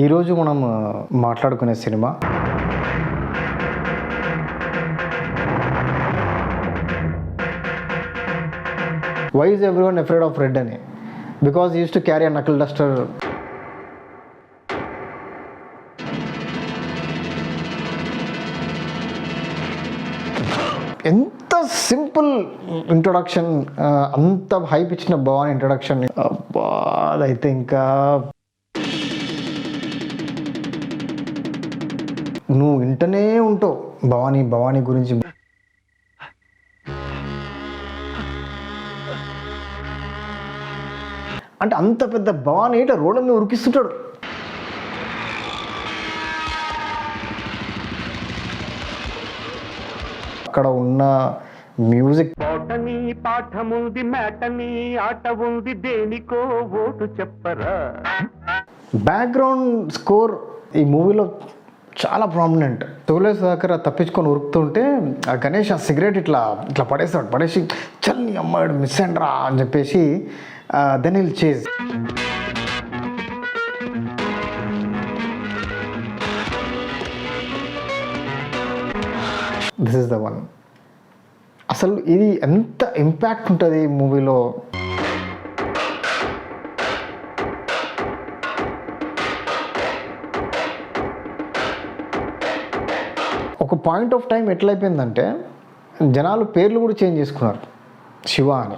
ఈరోజు మనం మాట్లాడుకునే cinema why is everyone afraid of red అని. Because used to carry a knuckle duster. ఎంత సింపుల్ ఇంట్రొడక్షన్, అంత హైప్ ఇచ్చిన భవాని ఇంట్రొడక్షన్. అబ్బా, అదైతే ఇంకా నువ్వు వింటనే ఉంటావు భవాని గురించి. అంటే అంత పెద్ద భవాని ఇట్లా రోడ్ల మీద ఉరికిస్తుంటాడు. అక్కడ ఉన్న మ్యూజిక్, పాఠముంది మ్యాటని ఆట ఉంది దేనికో ఓటు చెప్పరా, బ్యాక్గ్రౌండ్ స్కోర్ ఈ మూవీలో చాలా ప్రామినెంట్. తోలే సుధాకర్ తప్పించుకొని ఉరుకుతుంటే ఆ గణేష్ ఆ సిగరెట్ ఇట్లా పడేసి చల్ని అమ్మాడు మిస్ అండ్రా అని చెప్పేసి then will chase. This is the one. అసలు ఇది ఎంత ఇంపాక్ట్ ఉంటుంది ఈ మూవీలో. ఒక పాయింట్ ఆఫ్ టైం ఎట్లయిపోయిందంటే జనాలు పేర్లు కూడా చేంజ్ చేసుకున్నారు. శివ అని.